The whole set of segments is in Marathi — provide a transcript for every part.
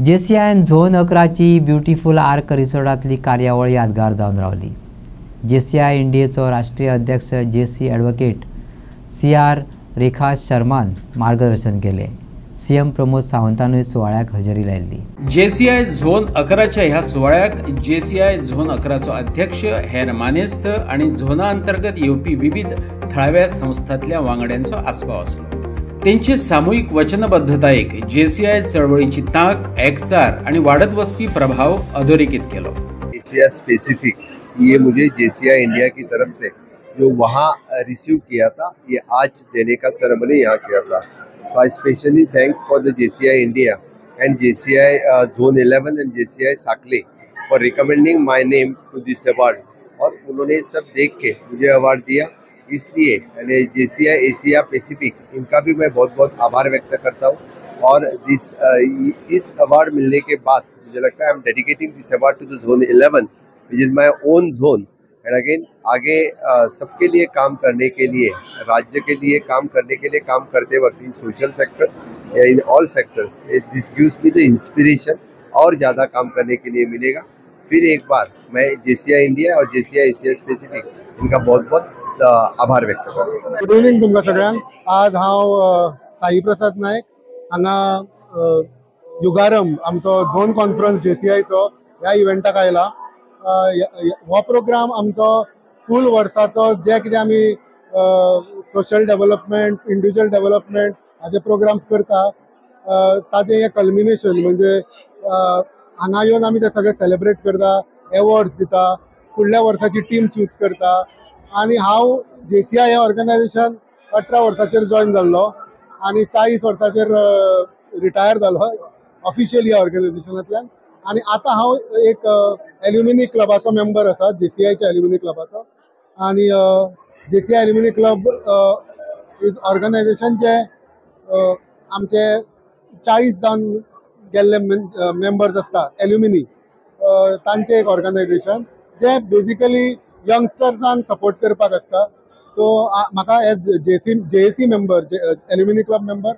JCIN झोन 11ची ब्युटिफुल आर्क रिसॉर्टातली कार्यावळ यादगार जावन रावली। JCI इंडियेचो राष्ट्रीय अध्यक्ष JC ॲडव्होकेट CR रेखा शर्मान मार्गदर्शन केले। CM प्रमोद सावंतानूय सुवाळ्याक हजेरी लायली। JCI झोन 11च्या ह्या सुवाळ्याक JCI झोन 11चो अध्यक्ष, हेर मानेस्त आणि झोना अंतर्गत येवपी विविध थळाव्या संस्थांतल्या वांगड्यांचो आस्पाव आसलो। त्यांची सामूहिक वचनबद्धतायेक JCI चळवळीची तांक, एकचार आणि वाढत वचपी प्रभाव अधोरेखित केलो। एशिया स्पेसिफिक ये मुझे JCI इंडिया की तरफ से जो वहाँ रिसीव किया था, ये आज देने का सेरेमनी यहाँ किया था। So I specially thanks for the JCI India and JCI Zone 11 and JCI Sakle for recommending my name to this award। और उन्होंने सब देख के मुझे अवार्ड दिया, इसलिए JCI एशिया पैसिफिक इनका भी मैं बहुत बहुत आभार व्यक्त करता हूँ। और इस अवार्ड मिलने के बाद मुझे लगता है I am dedicating this award to the zone 11 which is my own zone. And again आगे सबके लिए काम करने के लिए, राज्य के लिए काम करने के लिए, काम करते वक्त इन सोशल सेक्टर या in all sectors, this gives me the inspiration और ज़्यादा काम करने के लिए मिलेगा। फिर एक बार मैं JCI इंडिया और JCI एशिया स्पेसिफिक इनका बहुत बहुत आभार व्यक्त करतो। गुड इवनिंग तुमकां सगळ्यांक। आज हांव साई प्रसाद नायक हांगा युगारम आमचो झोन कॉन्फरन्स JCIचो ह्या इव्हेंटाक आयला। हो प्रोग्राम आमचो फूल वर्साचो जे कितें आमी सोशल डेव्हलपमेंट, इंडिव्हिज्युअल डेव्हलपमेंट हाचे प्रोग्राम्स करता, ताजें हें कल्मिनेशन म्हणजे हांगा येवन आमी ते सगळे सेलिब्रेट करता, एवॉर्ड्स दिता, फुडल्या वर्साची टीम चूज करता। आणि हांव JCI हे ऑर्गनायझेशन 18 वर्साचेर जॉइन जाल्लो आणि 40 वर्साचेर रिटायर जालो ऑफिशियली ह्या ऑर्गनायझेशनांतल्यान। आणि आता हांव एक एल्युमिनी क्लबाचो मेंबर आसा, JCIच्या एल्युमिनी क्लबाचो। आणि JCI alumni club is organisation जे आमचे 40 जावन गेल्ले मेंबर्स आसता एल्युमिनी, तांचे एक ऑर्गनायझेशन जे बेसिकली यंगस्टर्सांक सपोर्ट करपाक आसता। सो म्हाका as JAC member, alumni club member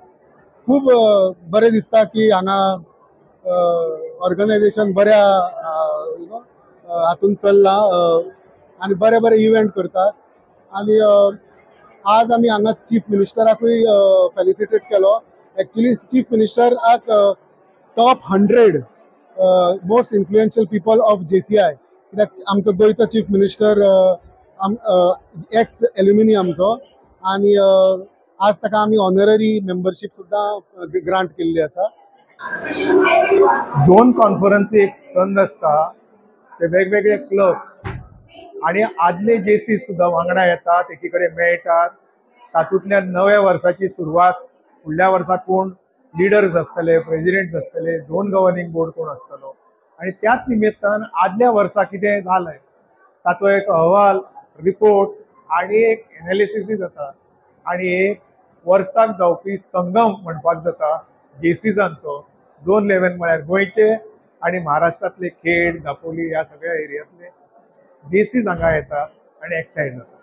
खूब बरें दिसता की हांगा ऑर्गनायझेशन बऱ्या हातून चल्ला आणि बरे बरे इव्हेंट करता। आणि आज आमी हांगा चीफ मिनिस्टराकूय फेलिसिटेट केलो। एक्चुअली चीफ मिनिस्टराक top 100 most influential people of JCI, कित्याक आमचो गोंयचो चीफ मिनिस्टर एक्स एल्युमिनी आमचो, आणि आज ताका आमी ऑनररी मेंबरशीप सुद्दां ग्रांट केल्ली आसा। झोन कॉन्फरन्स एक संद असता, ते वेगवेगळे क्लब्स आणि आदले JC सुद्धा वांगडा येतात, एकीकडे मेळटात। तातूंतल्यान नव्या वर्साची सुरवात, फुडल्या वर्सा कोण लिडर्स आसतले, प्रेसिडेंट्स आसतले, झोन गव्हर्निंग बोर्ड कोण आसतलो, आणि त्याच निमित्तान आदल्या वर्सा कितें जालें ताचो एक अहवाल, रिपोर्ट आणि एक एनालिसिस जाता। आणि एक वर्साक जावपी संगम म्हणपाक जाता JCजांचो। झोन 11 म्हळ्यार गोंयचे आणि महाराष्ट्रातले खेड, दापोली ह्या सगळ्या एरियांतले JCज हांगा येतात आणि एकठांय जातात।